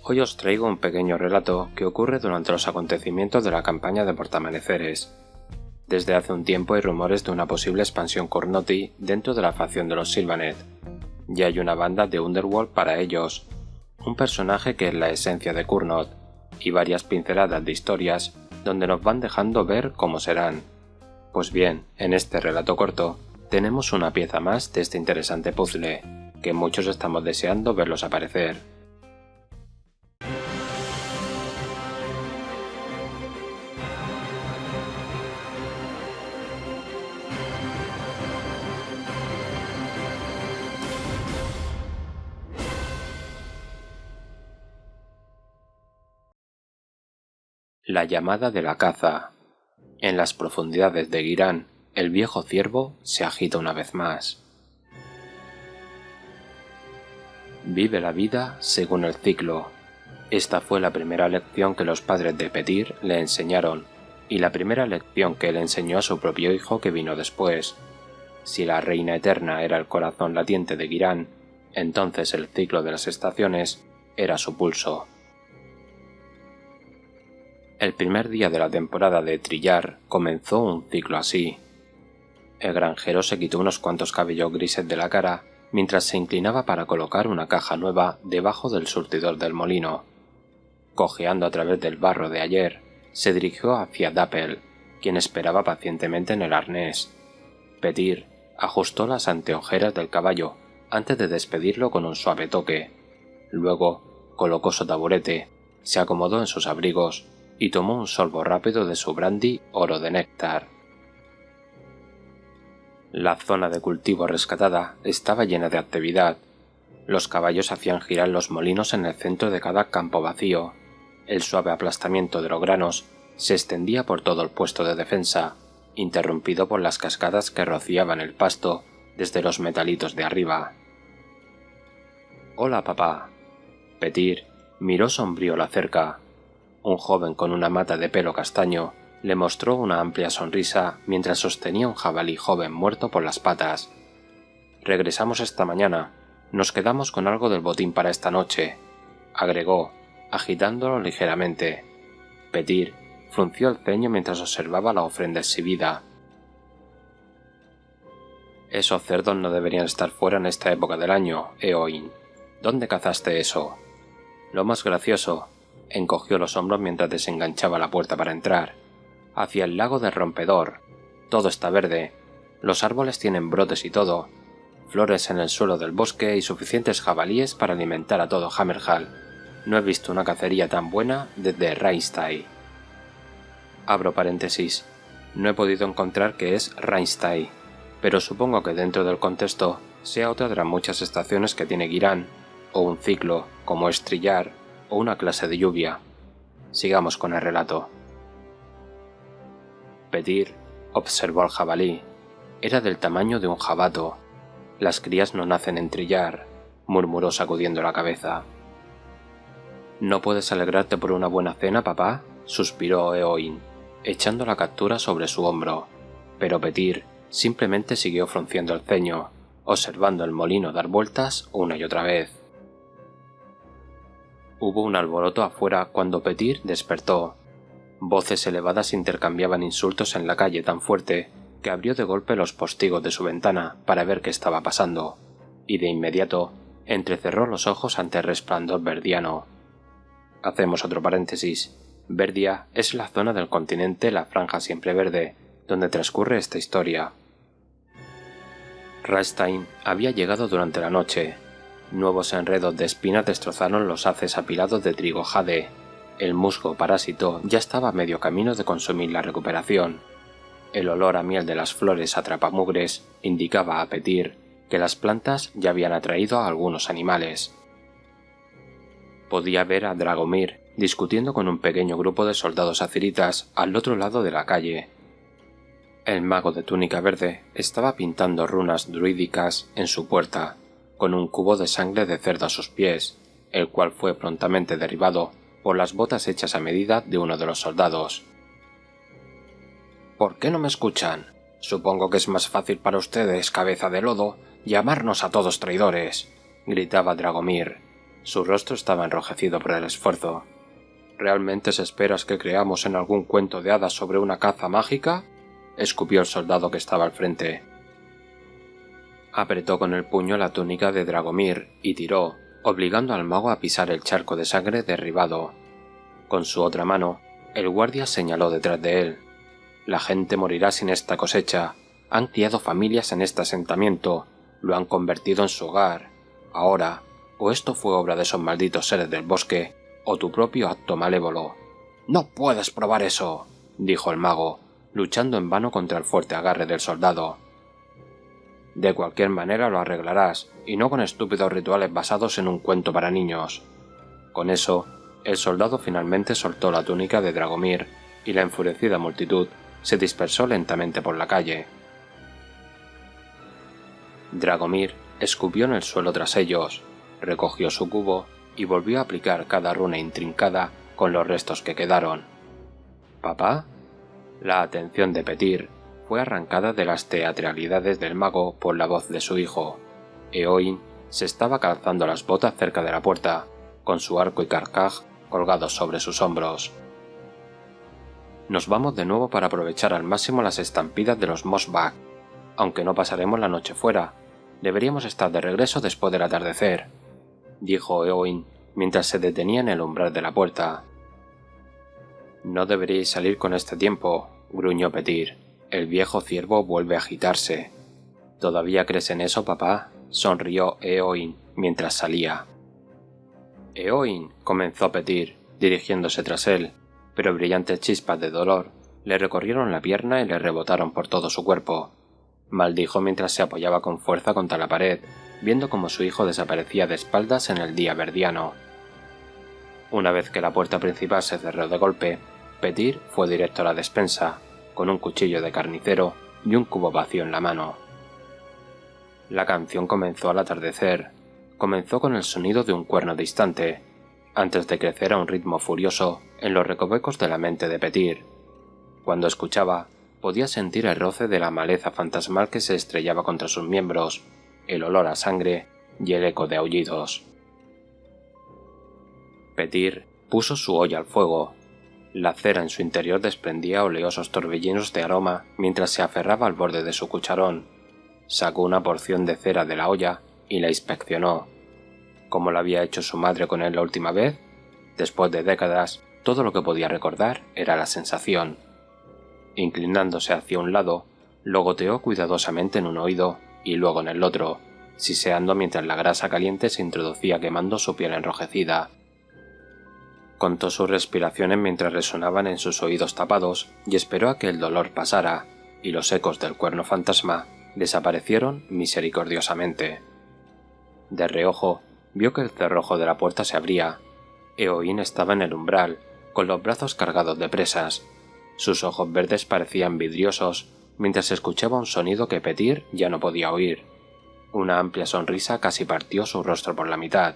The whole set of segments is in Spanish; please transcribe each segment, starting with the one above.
Hoy os traigo un pequeño relato que ocurre durante los acontecimientos de la campaña de Portamaneceres. Desde hace un tiempo hay rumores de una posible expansión Cournoti dentro de la facción de los Sylvaneth. Ya hay una banda de Underworld para ellos, un personaje que es la esencia de Cournot, y varias pinceladas de historias donde nos van dejando ver cómo serán. Pues bien, en este relato corto tenemos una pieza más de este interesante puzzle, que muchos estamos deseando verlos aparecer. La llamada de la caza. En las profundidades de Ghyran, el viejo ciervo se agita una vez más. Vive la vida según el ciclo. Esta fue la primera lección que los padres de Petyr le enseñaron, y la primera lección que él enseñó a su propio hijo que vino después. Si la reina eterna era el corazón latiente de Ghyran, entonces el ciclo de las estaciones era su pulso. El primer día de la temporada de trillar comenzó un ciclo así. El granjero se quitó unos cuantos cabellos grises de la cara mientras se inclinaba para colocar una caja nueva debajo del surtidor del molino. Cojeando a través del barro de ayer, se dirigió hacia Dapple, quien esperaba pacientemente en el arnés. Petyr ajustó las anteojeras del caballo antes de despedirlo con un suave toque. Luego colocó su taburete, se acomodó en sus abrigos y tomó un sorbo rápido de su brandy oro de néctar. La zona de cultivo rescatada estaba llena de actividad. Los caballos hacían girar los molinos en el centro de cada campo vacío. El suave aplastamiento de los granos se extendía por todo el puesto de defensa, interrumpido por las cascadas que rociaban el pasto desde los metalitos de arriba. «Hola, papá». Petyr miró sombrío la cerca. Un joven con una mata de pelo castaño le mostró una amplia sonrisa mientras sostenía un jabalí joven muerto por las patas. «Regresamos esta mañana. Nos quedamos con algo del botín para esta noche», agregó, agitándolo ligeramente. Petyr frunció el ceño mientras observaba la ofrenda exhibida. «Esos cerdos no deberían estar fuera en esta época del año, Eowyn. ¿Dónde cazaste eso?» Lo más gracioso, encogió los hombros mientras desenganchaba la puerta para entrar. «Hacia el lago del rompedor. Todo está verde. Los árboles tienen brotes y todo. Flores en el suelo del bosque y suficientes jabalíes para alimentar a todo Hammerhall. No he visto una cacería tan buena desde Reinstay». Abro paréntesis. No he podido encontrar qué es Reinstay, pero supongo que dentro del contexto sea otra de las muchas estaciones que tiene Ghyran, o un ciclo, como es trillar, o una clase de lluvia. Sigamos con el relato. Petyr observó al jabalí. Era del tamaño de un jabato. «Las crías no nacen en trillar», murmuró sacudiendo la cabeza. «¿No puedes alegrarte por una buena cena, papá?», suspiró Eowyn, echando la captura sobre su hombro. Pero Petyr simplemente siguió frunciendo el ceño, observando el molino dar vueltas una y otra vez. Hubo un alboroto afuera cuando Petyr despertó. Voces elevadas intercambiaban insultos en la calle tan fuerte que abrió de golpe los postigos de su ventana para ver qué estaba pasando, y de inmediato entrecerró los ojos ante el resplandor verdiano. Hacemos otro paréntesis. Verdia es la zona del continente La Franja Siempre Verde, donde transcurre esta historia. Rastein había llegado durante la noche. Nuevos enredos de espinas destrozaron los haces apilados de trigo jade. El musgo parásito ya estaba a medio camino de consumir la recuperación. El olor a miel de las flores atrapamugres indicaba a Petyr que las plantas ya habían atraído a algunos animales. Podía ver a Dragomir discutiendo con un pequeño grupo de soldados aziritas al otro lado de la calle. El mago de túnica verde estaba pintando runas druídicas en su puerta, con un cubo de sangre de cerdo a sus pies, el cual fue prontamente derribado por las botas hechas a medida de uno de los soldados. «¿Por qué no me escuchan? Supongo que es más fácil para ustedes, cabeza de lodo, llamarnos a todos traidores», gritaba Dragomir. Su rostro estaba enrojecido por el esfuerzo. ¿Realmente esperas que creamos en algún cuento de hadas sobre una caza mágica? Escupió el soldado que estaba al frente. Apretó con el puño la túnica de Dragomir y tiró, obligando al mago a pisar el charco de sangre derribado. Con su otra mano, el guardia señaló detrás de él. La gente morirá sin esta cosecha. Han criado familias en este asentamiento, lo han convertido en su hogar. Ahora, o esto fue obra de esos malditos seres del bosque, o tu propio acto malévolo. «¡No puedes probar eso!», dijo el mago, luchando en vano contra el fuerte agarre del soldado. «De cualquier manera lo arreglarás, y no con estúpidos rituales basados en un cuento para niños». Con eso, el soldado finalmente soltó la túnica de Dragomir, y la enfurecida multitud se dispersó lentamente por la calle. Dragomir escupió en el suelo tras ellos, recogió su cubo y volvió a aplicar cada runa intrincada con los restos que quedaron. «¿Papá?». La atención de Petyr fue arrancada de las teatralidades del mago por la voz de su hijo. Eowyn se estaba calzando las botas cerca de la puerta, con su arco y carcaj colgados sobre sus hombros. «Nos vamos de nuevo para aprovechar al máximo las estampidas de los Mossbag. Aunque no pasaremos la noche fuera, deberíamos estar de regreso después del atardecer», dijo Eowyn mientras se detenía en el umbral de la puerta. «No deberíais salir con este tiempo», gruñó Petyr. «El viejo ciervo vuelve a agitarse». «¿Todavía crees en eso, papá?», sonrió Eowyn mientras salía. «Eowyn», comenzó Petyr, dirigiéndose tras él, pero brillantes chispas de dolor le recorrieron la pierna y le rebotaron por todo su cuerpo. Maldijo mientras se apoyaba con fuerza contra la pared, viendo cómo su hijo desaparecía de espaldas en el día verdiano. Una vez que la puerta principal se cerró de golpe, Petyr fue directo a la despensa, con un cuchillo de carnicero y un cubo vacío en la mano. La canción comenzó al atardecer. Comenzó con el sonido de un cuerno distante, antes de crecer a un ritmo furioso en los recovecos de la mente de Petyr. Cuando escuchaba, podía sentir el roce de la maleza fantasmal que se estrellaba contra sus miembros, el olor a sangre y el eco de aullidos. Petyr puso su olla al fuego. La cera en su interior desprendía oleosos torbellinos de aroma mientras se aferraba al borde de su cucharón. Sacó una porción de cera de la olla y la inspeccionó. Como lo había hecho su madre con él la última vez, después de décadas, todo lo que podía recordar era la sensación. Inclinándose hacia un lado, lo goteó cuidadosamente en un oído y luego en el otro, siseando mientras la grasa caliente se introducía quemando su piel enrojecida. Contó sus respiraciones mientras resonaban en sus oídos tapados y esperó a que el dolor pasara, y los ecos del cuerno fantasma desaparecieron misericordiosamente. De reojo, vio que el cerrojo de la puerta se abría. Eowyn estaba en el umbral, con los brazos cargados de presas. Sus ojos verdes parecían vidriosos, mientras escuchaba un sonido que Petyr ya no podía oír. Una amplia sonrisa casi partió su rostro por la mitad.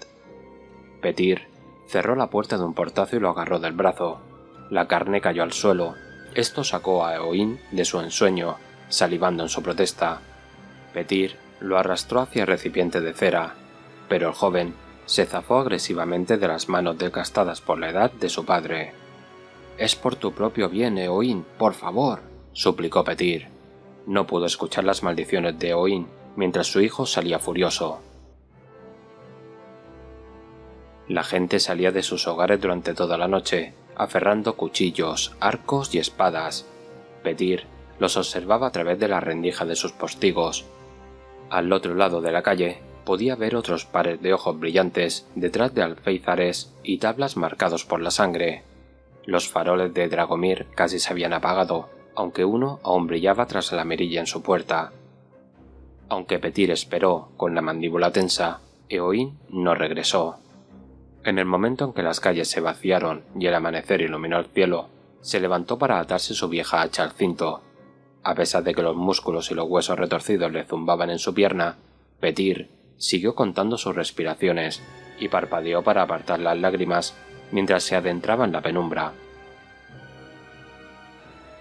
Petyr cerró la puerta de un portazo y lo agarró del brazo. La carne cayó al suelo. Esto sacó a Eowyn de su ensueño, salivando en su protesta. Petyr lo arrastró hacia el recipiente de cera, pero el joven se zafó agresivamente de las manos desgastadas por la edad de su padre. «Es por tu propio bien, Eowyn, por favor», suplicó Petyr. No pudo escuchar las maldiciones de Eowyn mientras su hijo salía furioso. La gente salía de sus hogares durante toda la noche, aferrando cuchillos, arcos y espadas. Petyr los observaba a través de la rendija de sus postigos. Al otro lado de la calle podía ver otros pares de ojos brillantes detrás de alféizares y tablas marcados por la sangre. Los faroles de Dragomir casi se habían apagado, aunque uno aún brillaba tras la mirilla en su puerta. Aunque Petyr esperó, con la mandíbula tensa, Eowyn no regresó. En el momento en que las calles se vaciaron y el amanecer iluminó el cielo, se levantó para atarse su vieja hacha al cinto. A pesar de que los músculos y los huesos retorcidos le zumbaban en su pierna, Petyr siguió contando sus respiraciones y parpadeó para apartar las lágrimas mientras se adentraba en la penumbra.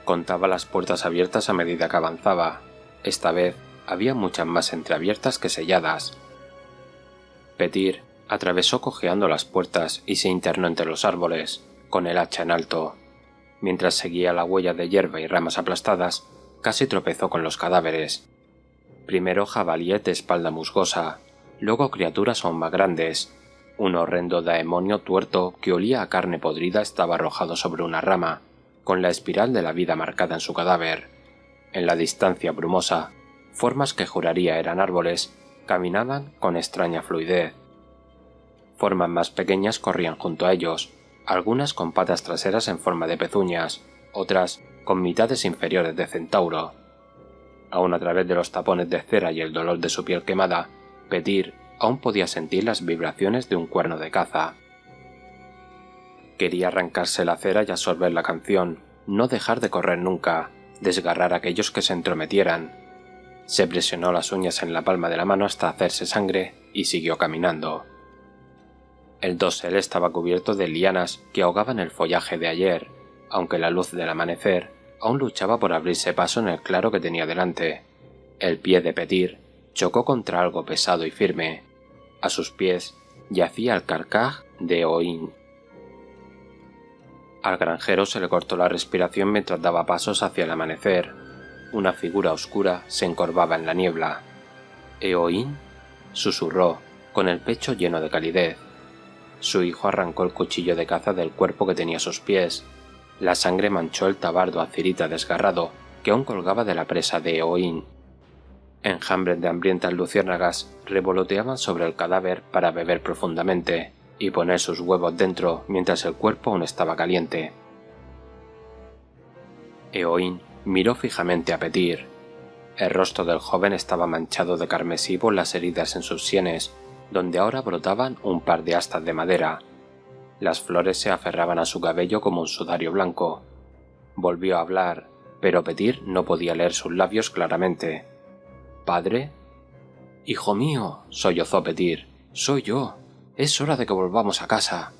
Contaba las puertas abiertas a medida que avanzaba. Esta vez había muchas más entreabiertas que selladas. Petyr Atravesó cojeando las puertas y se internó entre los árboles, con el hacha en alto. Mientras seguía la huella de hierba y ramas aplastadas, casi tropezó con los cadáveres. Primero jabalíes de espalda musgosa, luego criaturas aún más grandes. Un horrendo demonio tuerto que olía a carne podrida estaba arrojado sobre una rama, con la espiral de la vida marcada en su cadáver. En la distancia brumosa, formas que juraría eran árboles, caminaban con extraña fluidez. Formas más pequeñas corrían junto a ellos, algunas con patas traseras en forma de pezuñas, otras con mitades inferiores de centauro. Aún a través de los tapones de cera y el dolor de su piel quemada, Petir aún podía sentir las vibraciones de un cuerno de caza. Quería arrancarse la cera y absorber la canción, no dejar de correr nunca, desgarrar a aquellos que se entrometieran. Se presionó las uñas en la palma de la mano hasta hacerse sangre y siguió caminando. El dosel estaba cubierto de lianas que ahogaban el follaje de ayer, aunque la luz del amanecer aún luchaba por abrirse paso en el claro que tenía delante. El pie de Petir chocó contra algo pesado y firme. A sus pies yacía el carcaj de Eoin. Al granjero se le cortó la respiración mientras daba pasos hacia el amanecer. Una figura oscura se encorvaba en la niebla. «¿Eoin?», susurró, con el pecho lleno de calidez. Su hijo arrancó el cuchillo de caza del cuerpo que tenía a sus pies. La sangre manchó el tabardo azirita desgarrado que aún colgaba de la presa de Eoin. Enjambres de hambrientas luciérnagas revoloteaban sobre el cadáver para beber profundamente y poner sus huevos dentro mientras el cuerpo aún estaba caliente. Eoin miró fijamente a Petir. El rostro del joven estaba manchado de carmesí por las heridas en sus sienes, donde ahora brotaban un par de astas de madera. Las flores se aferraban a su cabello como un sudario blanco. Volvió a hablar, pero Petir no podía leer sus labios claramente. «¿Padre?» «Hijo mío», sollozó Petir, «soy yo. Es hora de que volvamos a casa».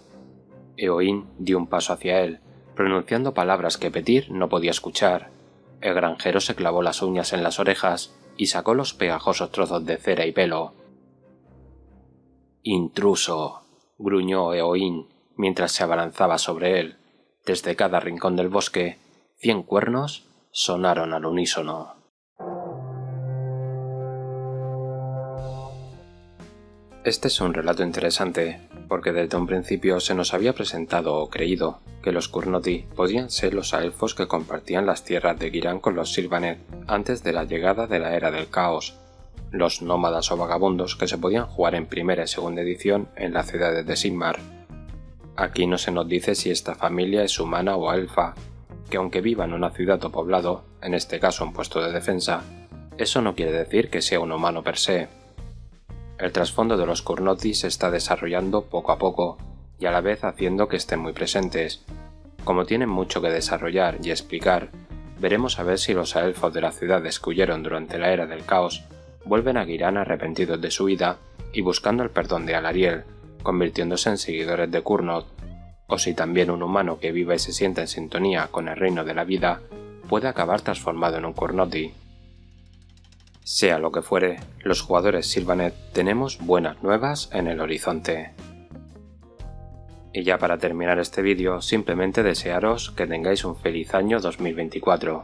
Eoin dio un paso hacia él, pronunciando palabras que Petir no podía escuchar. El granjero se clavó las uñas en las orejas y sacó los pegajosos trozos de cera y pelo. «Intruso», gruñó Eoin mientras se abalanzaba sobre él. Desde cada rincón del bosque, 100 cuernos sonaron al unísono. Este es un relato interesante, porque desde un principio se nos había presentado o creído que los Curnoti podían ser los elfos que compartían las tierras de Ghyran con los Sylvaneth antes de la llegada de la Era del Caos, los nómadas o vagabundos que se podían jugar en primera y segunda edición en las ciudades de Sigmar. Aquí no se nos dice si esta familia es humana o elfa, que aunque viva en una ciudad o poblado, en este caso un puesto de defensa, eso no quiere decir que sea un humano per se. El trasfondo de los Curnoti se está desarrollando poco a poco y a la vez haciendo que estén muy presentes. Como tienen mucho que desarrollar y explicar, veremos a ver si los elfos de las ciudades que huyeron durante la Era del Caos vuelven a Ghyran arrepentidos de su vida y buscando el perdón de Alarielle, convirtiéndose en seguidores de Kurnot, o si también un humano que viva y se sienta en sintonía con el reino de la vida puede acabar transformado en un Curnoti. Sea lo que fuere, los jugadores Sylvaneth tenemos buenas nuevas en el horizonte. Y ya para terminar este vídeo, simplemente desearos que tengáis un feliz año 2024.